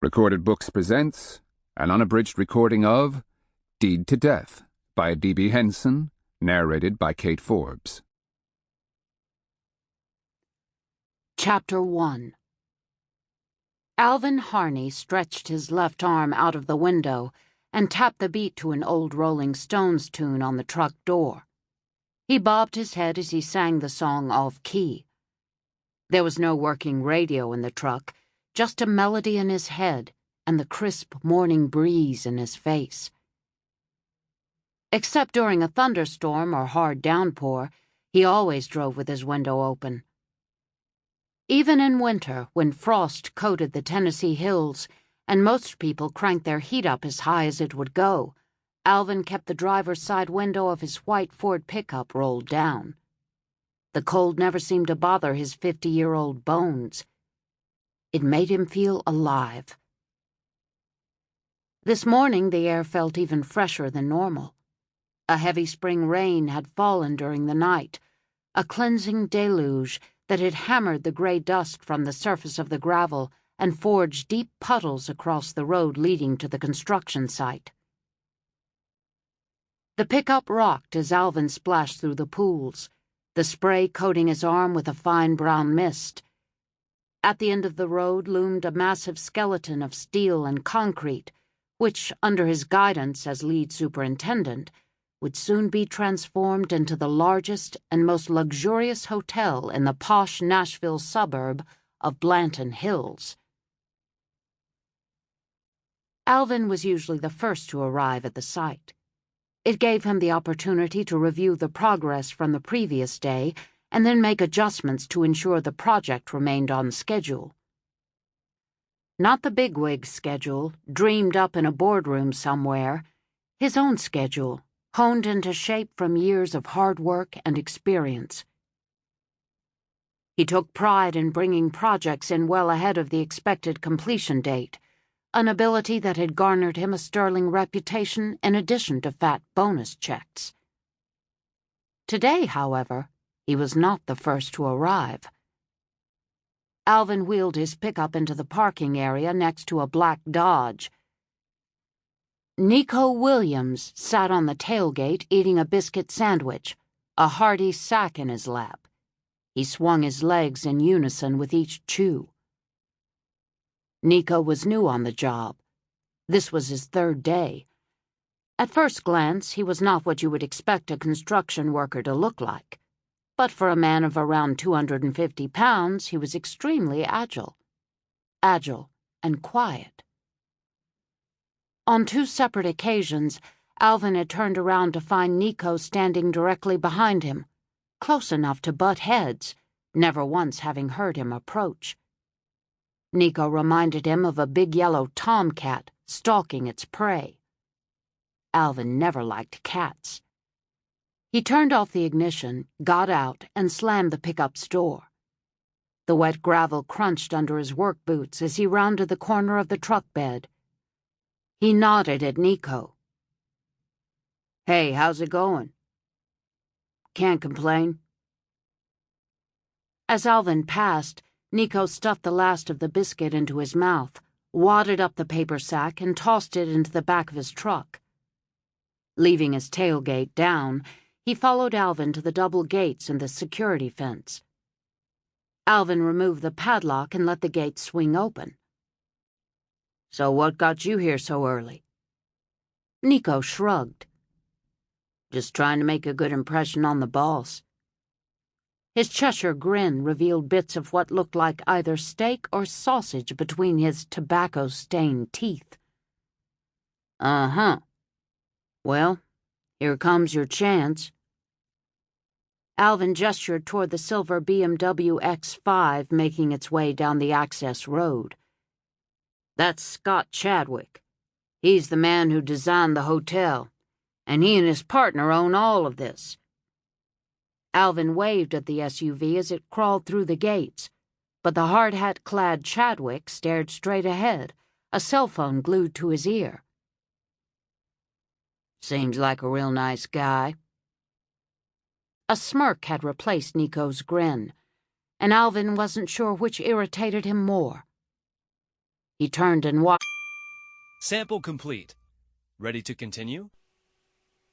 Recorded Books presents an unabridged recording of Deed to Death by D.B. Henson, narrated by Kate Forbes. Chapter 1. Alvin Harney stretched his left arm out of the window and tapped the beat to an old Rolling Stones tune on the truck door. He bobbed his head as he sang the song off-key. There was no working radio in the truck, just a melody in his head and the crisp morning breeze in his face. Except during a thunderstorm or hard downpour, he always drove with his window open. Even in winter, when frost coated the Tennessee hills and most people cranked their heat up as high as it would go, Alvin kept the driver's side window of his white Ford pickup rolled down. The cold never seemed to bother his 50-year-old bones. It made him feel alive. This morning the air felt even fresher than normal. A heavy spring rain had fallen during the night, a cleansing deluge that had hammered the gray dust from the surface of the gravel and forged deep puddles across the road leading to the construction site. The pickup rocked as Alvin splashed through the pools, the spray coating his arm with a fine brown mist. At the end of the road loomed a massive skeleton of steel and concrete, which, under his guidance as lead superintendent, would soon be transformed into the largest and most luxurious hotel in the posh Nashville suburb of Blanton Hills. Alvin was usually the first to arrive at the site. It gave him the opportunity to review the progress from the previous day and then make adjustments to ensure the project remained on schedule. Not the bigwig's schedule, dreamed up in a boardroom somewhere, his own schedule, honed into shape from years of hard work and experience. He took pride in bringing projects in well ahead of the expected completion date, an ability that had garnered him a sterling reputation in addition to fat bonus checks. Today, however, he was not the first to arrive. Alvin wheeled his pickup into the parking area next to a black Dodge. Nico Williams sat on the tailgate eating a biscuit sandwich, a hearty sack in his lap. He swung his legs in unison with each chew. Nico was new on the job. This was his third day. At first glance, he was not what you would expect a construction worker to look like. But for a man of around 250 pounds, he was extremely agile. Agile and quiet. On two separate occasions, Alvin had turned around to find Nico standing directly behind him, close enough to butt heads, never once having heard him approach. Nico reminded him of a big yellow tomcat stalking its prey. Alvin never liked cats. He turned off the ignition, got out, and slammed the pickup's door. The wet gravel crunched under his work boots as he rounded the corner of the truck bed. He nodded at Nico. "Hey, how's it going?" "Can't complain." As Alvin passed, Nico stuffed the last of the biscuit into his mouth, wadded up the paper sack, and tossed it into the back of his truck. Leaving his tailgate down, he followed Alvin to the double gates in the security fence. Alvin removed the padlock and let the gate swing open. "So what got you here so early?" Nico shrugged. "Just trying to make a good impression on the boss." His Cheshire grin revealed bits of what looked like either steak or sausage between his tobacco-stained teeth. "Uh-huh. Well, here comes your chance." Alvin gestured toward the silver BMW X5 making its way down the access road. "That's Scott Chadwick. He's the man who designed the hotel, and he and his partner own all of this." Alvin waved at the SUV as it crawled through the gates, but the hard hat-clad Chadwick stared straight ahead, a cell phone glued to his ear. "Seems like a real nice guy." A smirk had replaced Nico's grin, and Alvin wasn't sure which irritated him more. He turned and watched. Sample complete. Ready to continue?